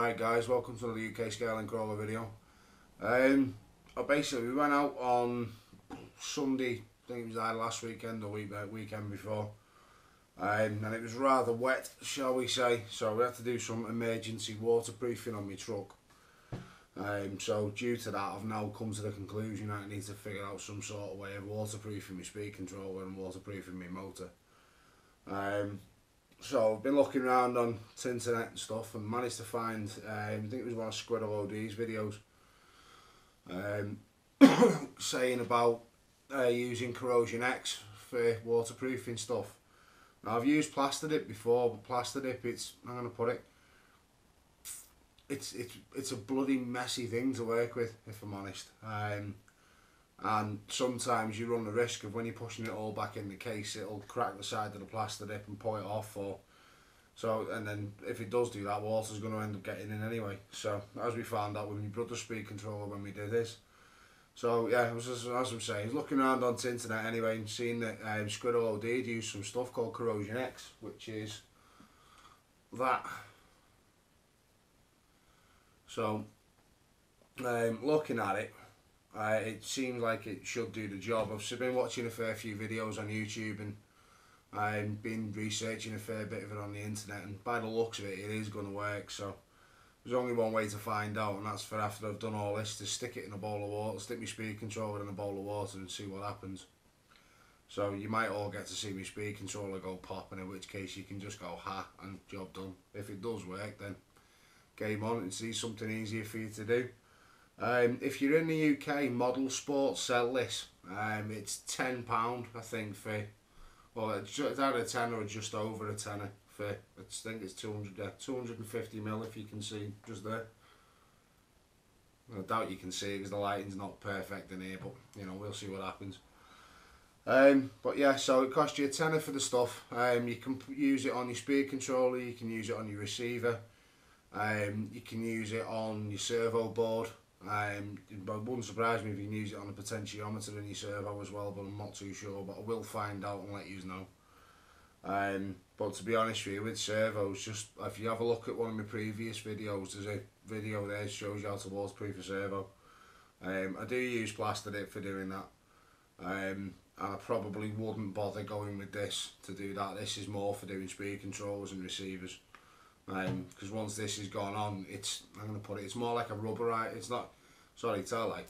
Alright guys, welcome to the UK Scaling Crawler video. Basically we went out on Sunday, I think it was either last weekend or weekend before, and it was rather wet, shall we say, so we had to do some emergency waterproofing on my truck. So due to that, I've now come to the conclusion that I need to figure out some sort of way of waterproofing my speed controller and waterproofing my motor. So I've been looking around on the internet and stuff and managed to find, I think it was one of Squirrel OD's videos, saying about using CorrosionX for waterproofing stuff. Now I've used Plaster Dip before, but Plaster Dip, I'm going to put it, it's a bloody messy thing to work with, if I'm honest. And sometimes you run the risk of when you're pushing it all back in the case, it'll crack the side of the Plaster Dip and pull it off, and then if it does do that, water's going to end up getting in anyway. So as we found out with my brother's speed controller when we did this. So yeah, as I'm saying, looking around on the internet anyway and seeing that Squirrel OD used some stuff called CorrosionX, which is that. So looking at it, it seems like it should do the job. I've been watching a fair few videos on YouTube and been researching a fair bit of it on the internet, and by the looks of it, it is going to work. So there's only one way to find out, and that's for after I've done all this, to stick it in a bowl of water, stick my speed controller in a bowl of water and see what happens. So you might all get to see my speed controller go pop, and in which case you can just go ha and job done. If it does work, then game on and see something easier for you to do. If you're in the UK, Model Sports sell this. It's £10 I think for, well, it's either a tenner or just over a tenner for, I think it's 250ml, if you can see just there. I doubt you can see it because the lighting's not perfect in here, but you know, we'll see what happens. But yeah, so it costs you a tenner for the stuff. You can use it on your speed controller, you can use it on your receiver, you can use it on your servo board. It wouldn't surprise me if you can use it on a potentiometer in your servo as well, but I'm not too sure, but I will find out and let you know. But to be honest with you, with servos, just if you have a look at one of my previous videos, there's a video there that shows you how to waterproof a servo. I do use Plaster Dip for doing that, and I probably wouldn't bother going with this to do that. This is more for doing speed controllers and receivers. Because once this is gone on, I'm going to put it, it's more like a rubber, it's not, sorry, tell like.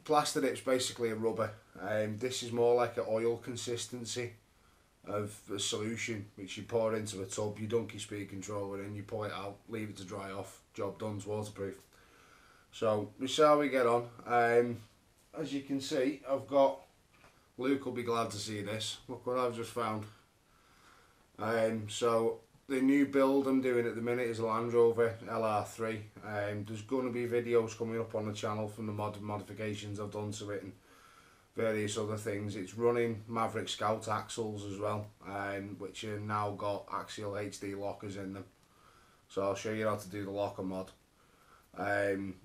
Plaster Dip's basically a rubber. This is more like an oil consistency of a solution, which you pour into a tub, you dunk your speed controller in, you pull it out, leave it to dry off, job done, it's waterproof. So, we see how we get on. As you can see, I've got, Luke will be glad to see this, look what I've just found. So, the new build I'm doing at the minute is a Land Rover LR3. There's going to be videos coming up on the channel from the modifications I've done to it and various other things. It's running Maverick Scout axles as well, which have now got axial HD lockers in them. So I'll show you how to do the locker mod.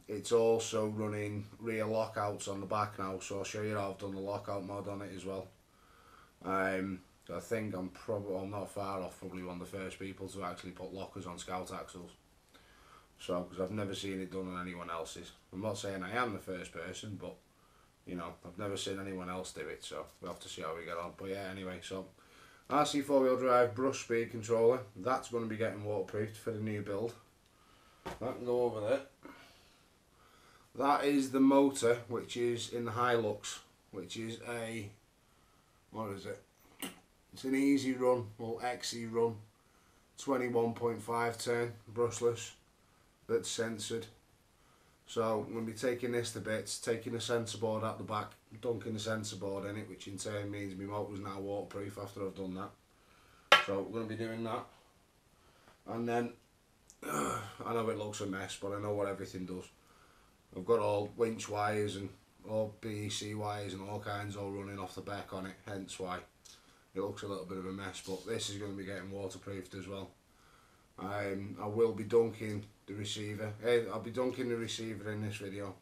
It's also running rear lockouts on the back now, so I'll show you how I've done the lockout mod on it as well. I think I'm not far off, probably one of the first people to actually put lockers on Scout axles. So, because I've never seen it done on anyone else's. I'm not saying I am the first person, but, you know, I've never seen anyone else do it, so we'll have to see how we get on. But yeah, anyway, so, RC 4-wheel drive brush speed controller, that's going to be getting waterproofed for the new build. That can go over there. That is the motor, which is in the Hilux, which is a, what is it? It's an easy run, or XE run, 21.5 turn, brushless, that's censored. So I'm going to be taking this to bits, taking the sensor board out the back, dunking the sensor board in it, which in turn means my motor's now waterproof after I've done that. So we're going to be doing that. And then, I know it looks a mess, but I know what everything does. I've got all winch wires and all BEC wires and all kinds all running off the back on it, hence why it looks a little bit of a mess, but this is going to be getting waterproofed as well. I will be dunking the receiver. I'll be dunking the receiver in this video.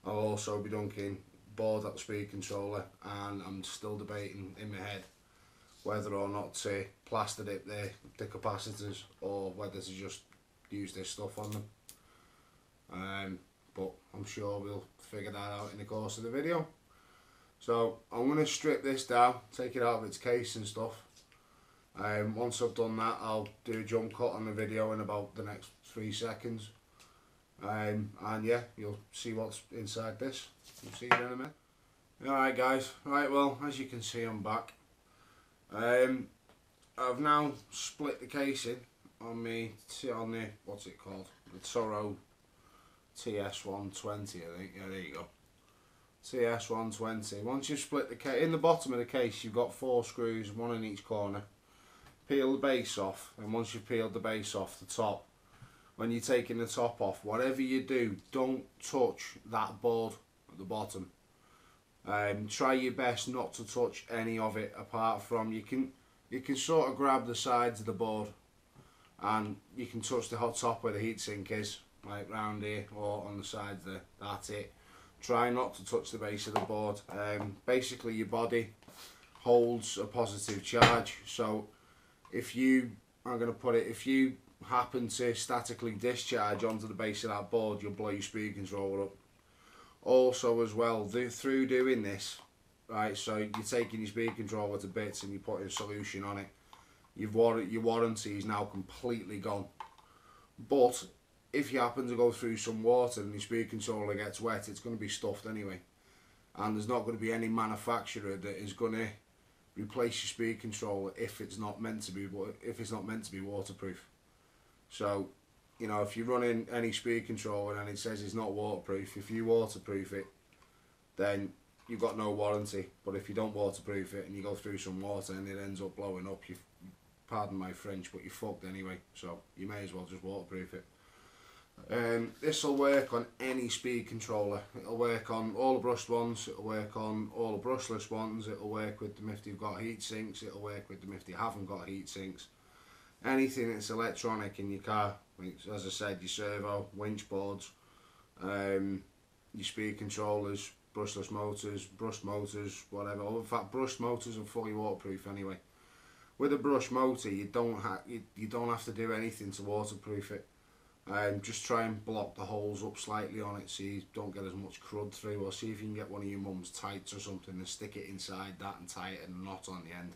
I'll also be dunking board at the speed controller, and I'm still debating in my head whether or not to Plaster Dip the capacitors, or whether to just use this stuff on them. But I'm sure we'll figure that out in the course of the video. So I'm going to strip this down, take it out of its case and stuff. Once I've done that, I'll do a jump cut on the video in about the next 3 seconds. And yeah, you'll see what's inside this. You'll see it in a minute. Alright guys, right, well, as you can see, I'm back. I've now split the casing on the what's it called? The Toro TS120, I think. Yeah, there you go. TS120. Once you've split the case, in the bottom of the case, you've got 4 screws, 1 in each corner. Peel the base off, and once you've peeled the base off the top, when you're taking the top off, whatever you do, don't touch that board at the bottom. Try your best not to touch any of it, apart from you can sort of grab the sides of the board, and you can touch the hot top where the heatsink is, like round here or on the sides there. That's it. Try not to touch the base of the board. Basically, your body holds a positive charge, so if you happen to statically discharge onto the base of that board, you'll blow your speed controller up. Also as well, through doing this, right, so you're taking your speed controller to bits and you're putting a solution on it, your warranty is now completely gone. But if you happen to go through some water and your speed controller gets wet, it's going to be stuffed anyway, and there's not going to be any manufacturer that is going to replace your speed controller if it's not meant to be waterproof. So, you know, if you're running any speed controller and it says it's not waterproof, if you waterproof it, then you've got no warranty. But if you don't waterproof it and you go through some water and it ends up blowing up, you, pardon my French, but you're fucked anyway. So you may as well just waterproof it. This will work on any speed controller. It'll work on all the brushed ones, it'll work on all the brushless ones, it'll work with them if you've got heat sinks, it'll work with them if you haven't got heat sinks. Anything that's electronic in your car, as I said, your servo, winch boards, your speed controllers, brushless motors, brushed motors, whatever. In fact, brushed motors are fully waterproof anyway. With a brush motor, you don't have to do anything to waterproof it. Just try and block the holes up slightly on it so you don't get as much crud through, or see if you can get one of your mum's tights or something and stick it inside that and tie it in a knot on the end.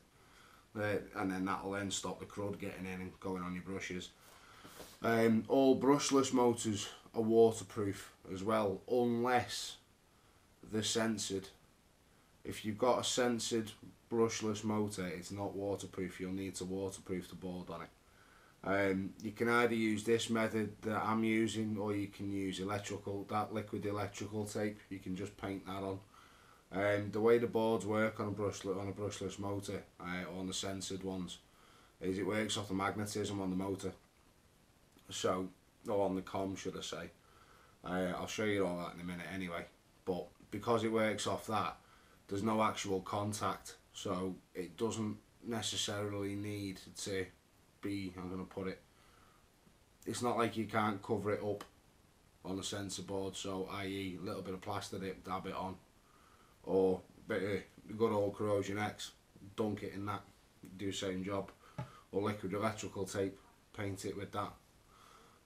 And then that'll then stop the crud getting in and going on your brushes. All brushless motors are waterproof as well, unless they're censored. If you've got a censored brushless motor, it's not waterproof. You'll need to waterproof the board on it. You can either use this method that I'm using, or you can use that liquid electrical tape. You can just paint that on. The way the boards work on a brushless motor, or on the censored ones, is it works off the magnetism on the motor. So, or on the com, should I say. I'll show you all that in a minute anyway. But because it works off that, there's no actual contact, so it doesn't necessarily need to be, I'm going to put it, it's not like you can't cover it up on a sensor board, so i.e. a little bit of plaster dip, dab it on, or a bit of good old CorrosionX, dunk it in that, do the same job, or liquid electrical tape, paint it with that.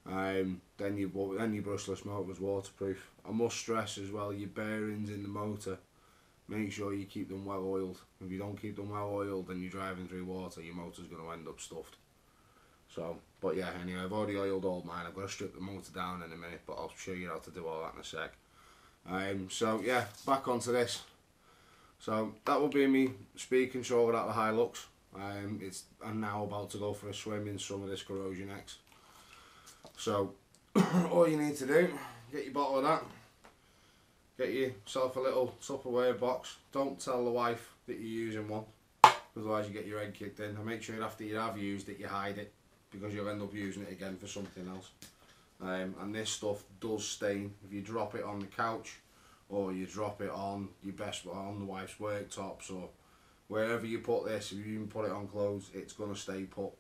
Then your brushless motor is waterproof. I must stress as well, your bearings in the motor, make sure you keep them well oiled. If you don't keep them well oiled and you're driving through water, your motor's going to end up stuffed. So, but yeah, anyway, I've already oiled all mine. I've got to strip the motor down in a minute, but I'll show you how to do all that in a sec. So yeah, back onto this. So that will be me speed controller at the Hilux. I'm now about to go for a swim in some of this CorrosionX. So all you need to do, get your bottle of that, get yourself a little Tupperware box. Don't tell the wife that you're using one, otherwise you get your head kicked in. And make sure after you have used it, you hide it, because you'll end up using it again for something else. And this stuff does stain. If you drop it on the couch, or you drop it on on the wife's worktops, or wherever you put this, if you even put it on clothes, it's going to stay put.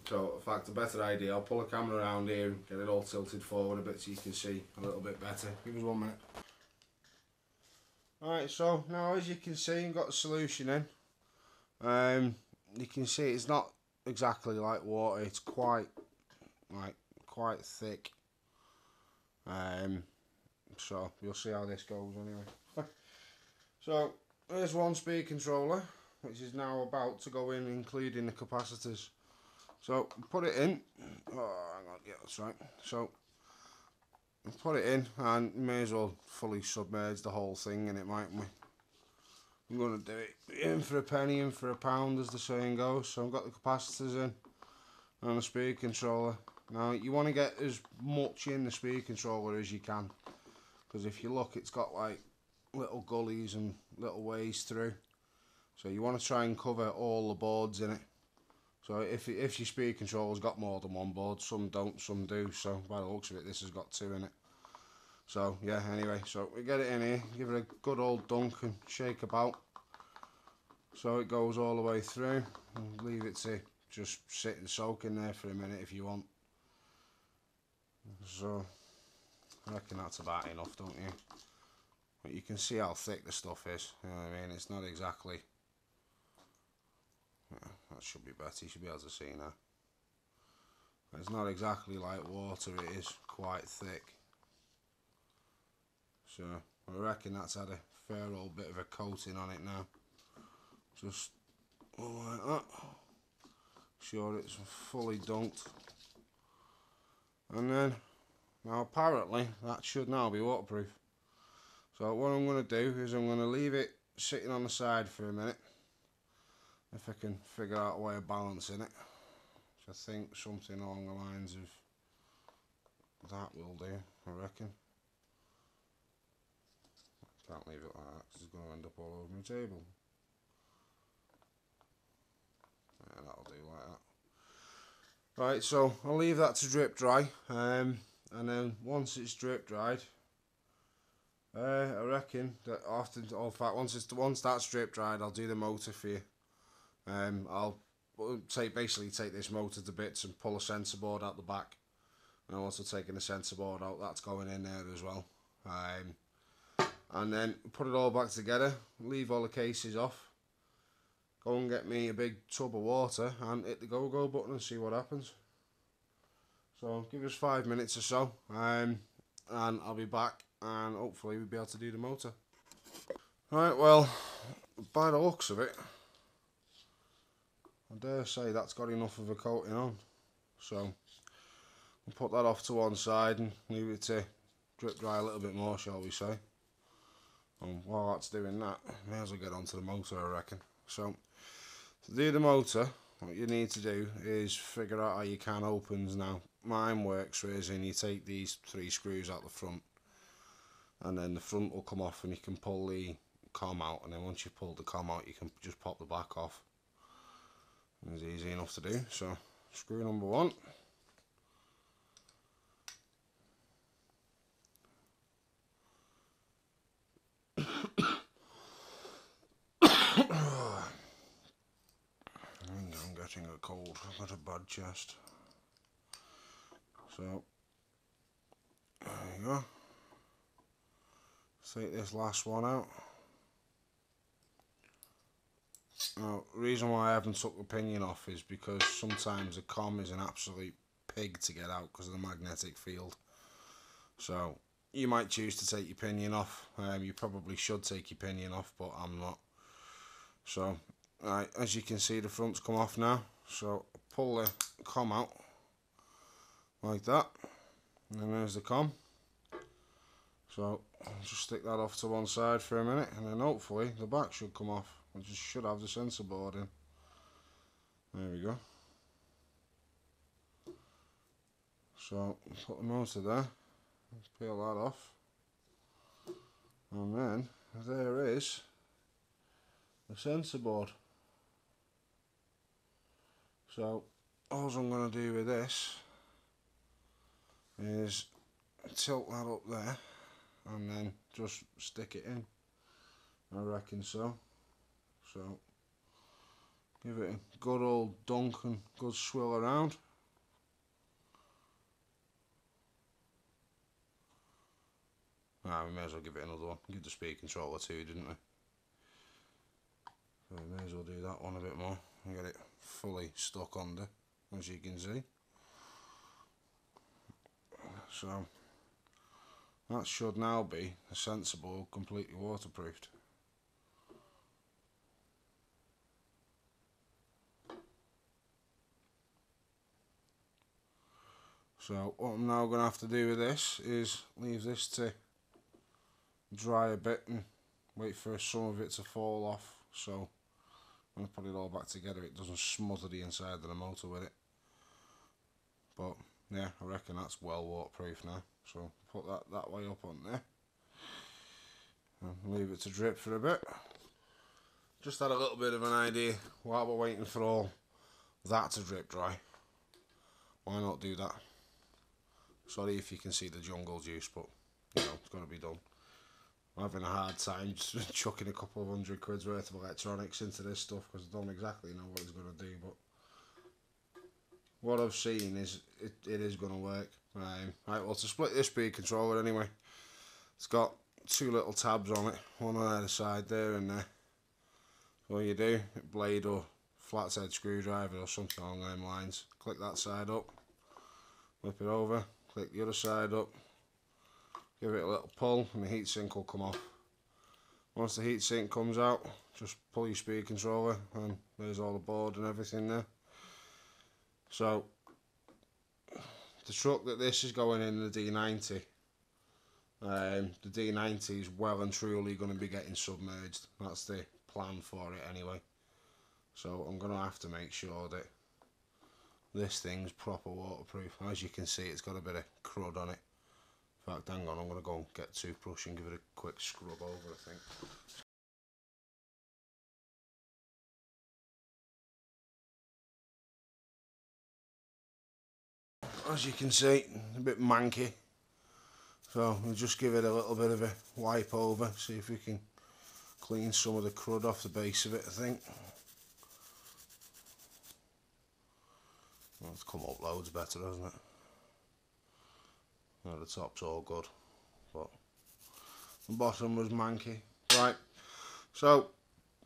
So in fact, a better idea, I'll pull a camera around here and get it all tilted forward a bit so you can see a little bit better. Give us 1 minute. Alright, so now as you can see, I've got the solution in. You can see it's not exactly like water, it's quite like quite thick. So you'll see how this goes anyway. So there's one speed controller, which is now about to go in, including the capacitors. So put it in. Oh, hang on, yeah, that's right. So put it in, and you may as well fully submerge the whole thing in it, mightn't we? I'm going to do it in for a penny, in for a pound, as the saying goes. So I've got the capacitors in and the speed controller. Now you want to get as much in the speed controller as you can, because if you look, it's got like little gullies and little ways through. So you want to try and cover all the boards in it. So if your speed controller's got more than one board, some don't, some do. So by the looks of it, this has got two in it. So yeah, anyway, so we get it in here, give it a good old dunk and shake about. So it goes all the way through, and leave it to just sit and soak in there for a minute if you want. So I reckon that's about enough, don't you? But you can see how thick the stuff is, you know what I mean? It's not exactly... Yeah, that should be better, you should be able to see now. It's not exactly like water, it is quite thick. So I reckon that's had a fair old bit of a coating on it now. Just like that. Sure it's fully dunked. And then, now apparently that should now be waterproof. So what I'm going to do is I'm going to leave it sitting on the side for a minute. If I can figure out a way of balancing it. So I think something along the lines of that will do, I reckon. Can't leave it like that because it's going to end up all over my table. Yeah, that'll do like that. Right, so I'll leave that to drip dry, and then once it's drip dried, I reckon that after, in fact, once that's drip dried, I'll do the motor for you. I'll basically take this motor to bits and pull a sensor board out the back, and I'm also taking the sensor board out. That's going in there as well. And then put it all back together, leave all the cases off, go and get me a big tub of water and hit the go button and see what happens. So give us 5 minutes or so, and I'll be back, and hopefully we'll be able to do the motor. Right, well, by the looks of it, I dare say that's got enough of a coating on. So we'll put that off to one side and leave it to drip dry a little bit more, shall we say. And while that's doing that, may as well get onto the motor, I reckon. So to do the motor, what you need to do is figure out how your can opens. Now mine works as in you take these 3 screws out the front, and then the front will come off and you can pull the com out, and then once you've pulled the com out you can just pop the back off. It's easy enough to do. So screw number 1. I'm getting a cold, I've got a bad chest. So there you go. Take this last one out. Now the reason why I haven't took the pinion off is because sometimes the com is an absolute pig to get out because of the magnetic field. So you might choose to take your pinion off. You probably should take your pinion off, but I'm not. So right, as you can see, the front's come off now. So pull the com out like that, and then there's the com. So I'll just stick that off to one side for a minute, and then hopefully the back should come off. I just should have the sensor board in. There we go. So put the motor there, let's peel that off, and then there is the sensor board. So all I'm going to do with this is tilt that up there and then just stick it in, I reckon so. So give it a good old dunk and good swill around. We may as well give it another one. Give the speed controller too, didn't we? So we may as well do that one a bit more and get it fully stuck under, as you can see. so that should now be a sensible, completely waterproofed. So what I'm now going to have to do with this is leave this to dry a bit and wait for some of it to fall off, so when I put it all back together it doesn't smother the inside of the motor with it. But yeah, I reckon that's well waterproof now, so put that way up on there and leave it to drip for a bit. Just had a little bit of an idea while we're waiting for all that to drip dry. Why not do that? Sorry if you can see the jungle juice, but you know, it's going to be done. I'm having a hard time just chucking a couple of £100 worth of electronics into this stuff because I don't exactly know what it's going to do, but what I've seen is it is going to work. Right, well, to split this speed controller anyway, it's got two little tabs on it, one on either side there and there. So all you do, blade or flat head screwdriver or something along them lines, click that side up, flip it over, click the other side up, give it a little pull and the heatsink will come off. Once the heatsink comes out, just pull your speed controller and there's all the board and everything there. So the truck that this is going in, the D90, the D90 is well and truly going to be getting submerged. That's the plan for it anyway. So I'm going to have to make sure that this thing's proper waterproof. As you can see, it's got a bit of crud on it. In fact, hang on, I'm going to go and get a toothbrush and give it a quick scrub over, I think. As you can see, a bit manky. So we'll just give it a little bit of a wipe over, see if we can clean some of the crud off the base of it, I think. Well, it's come up loads better, hasn't it? Well, the top's all good, but the bottom was manky. Right, so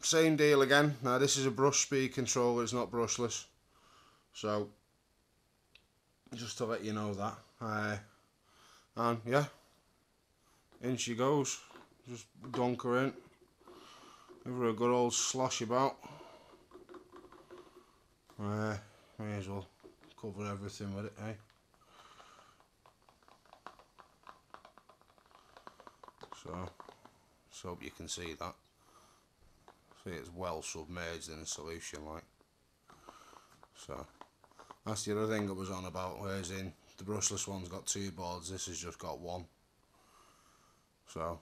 same deal again. Now this is a brush speed controller, it's not brushless. So just to let you know that. And yeah, in she goes. Just dunk her in. Give her a good old slosh about. May as well cover everything with it, eh? So, just hope you can see that. See, it's well submerged in the solution, like. So, that's the other thing I was on about, whereas in the brushless one's got two boards, this has just got one. So,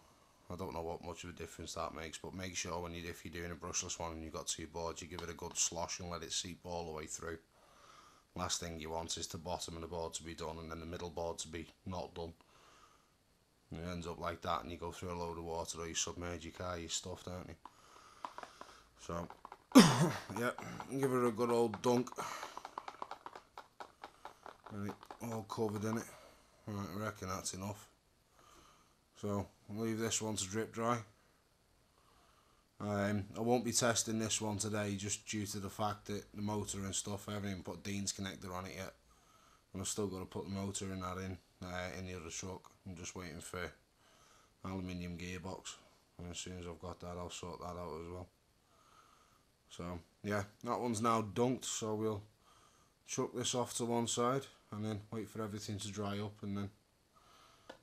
I don't know what much of a difference that makes, but make sure when if you're doing a brushless one and you've got two boards, you give it a good slosh and let it seep all the way through. Last thing you want is the bottom of the board to be done and then the middle board to be not done. And it ends up like that and you go through a load of water or you submerge your car, you're stuffed, aren't you? So, yeah, give her a good old dunk. And it all covered in it. Right, I reckon that's enough. So, I'll leave this one to drip dry. I won't be testing this one today just due to the fact that the motor and stuff, I haven't even put Dean's connector on it yet. And I've still got to put the motor in that in the other truck. I'm just waiting for aluminium gearbox. And as soon as I've got that, I'll sort that out as well. So, yeah, that one's now dunked, so we'll chuck this off to one side and then wait for everything to dry up and then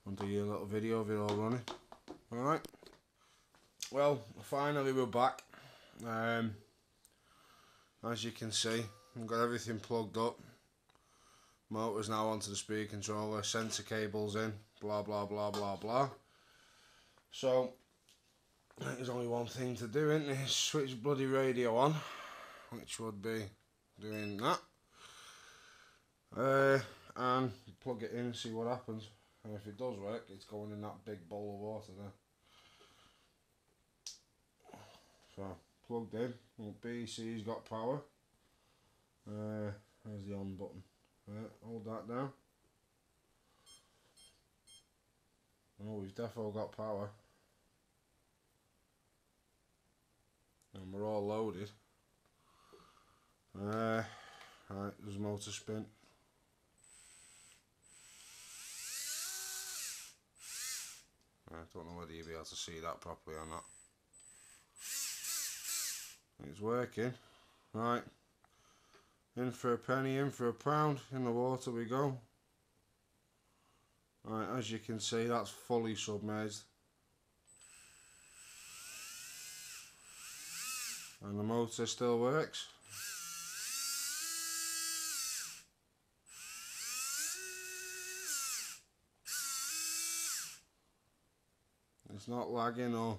I'll do you a little video of it all running. Alright. Well, finally we're back. As you can see, I've got everything plugged up. Motor's now onto the speed controller, sensor cables in, blah blah blah blah blah. So, there's only one thing to do, isn't there? Switch bloody radio on, which would be doing that. And plug it in and see what happens. And if it does work, it's going in that big bowl of water there. So, plugged in, BC's got power. There's the on button. Hold that down. Oh, we've definitely got power. And we're all loaded. Right, there's motor spin. I don't know whether you'll be able to see that properly or not. It's working. Right. In for a penny, in for a pound. In the water we go. Right, as you can see, that's fully submerged. And the motor still works. It's not lagging or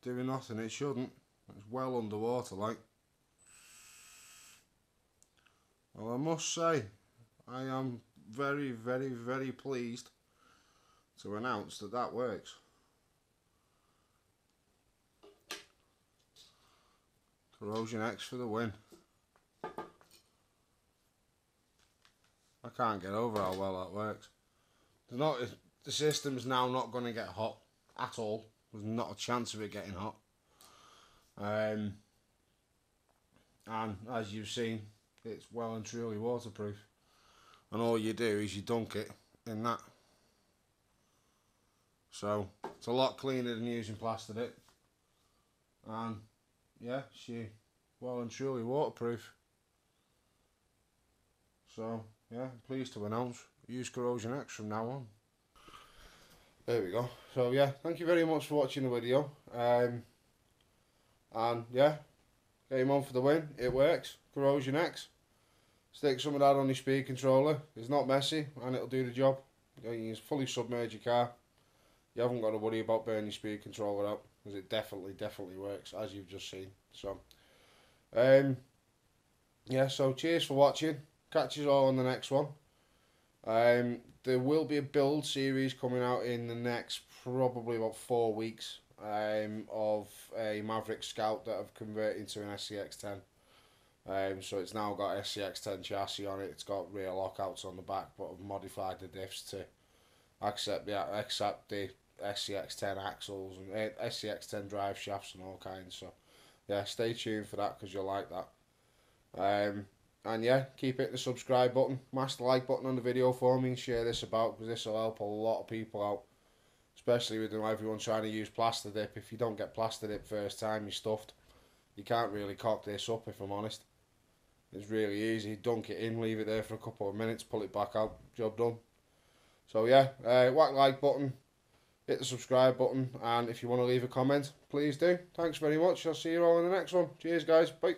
doing nothing, it shouldn't. It's well underwater like. Well, I must say, I am very, very, very pleased to announce that that works. CorrosionX for the win. I can't get over how well that works. The system's now not going to get hot at all. There's not a chance of it getting hot. And as you've seen, it's well and truly waterproof. And all you do is you dunk it in that. So it's a lot cleaner than using plaster dip. And yeah, she's well and truly waterproof. So yeah, pleased to announce, use CorrosionX from now on. There we go. So yeah, thank you very much for watching the video. And yeah, game on for the win. It works. CorrosionX. Stick some of that on your speed controller. It's not messy and it'll do the job. You can fully submerge your car. You haven't got to worry about burning your speed controller out, because it definitely works, as you've just seen. So yeah, so cheers for watching. Catch you all on the next one. There will be a build series coming out in the next probably about 4 weeks of a Maverick Scout that I've converted into an SCX10. So it's now got SCX10 chassis on it. It's got rear lockouts on the back, but I've modified the diffs to accept the SCX10 axles and SCX10 drive shafts and all kinds. So yeah, stay tuned for that, because you'll like that. And yeah, keep hitting the subscribe button, mash the like button on the video for me, and share this about, because this will help a lot of people out, especially with everyone trying to use plaster dip. If you don't get plaster dip first time, you're stuffed. You can't really cock this up, if I'm honest. It's really easy. Dunk it in, leave it there for a couple of minutes, pull it back out, job done. So yeah, whack the like button, hit the subscribe button, and if you want to leave a comment, please do. Thanks very much. I'll see you all in the next one. Cheers guys, bye.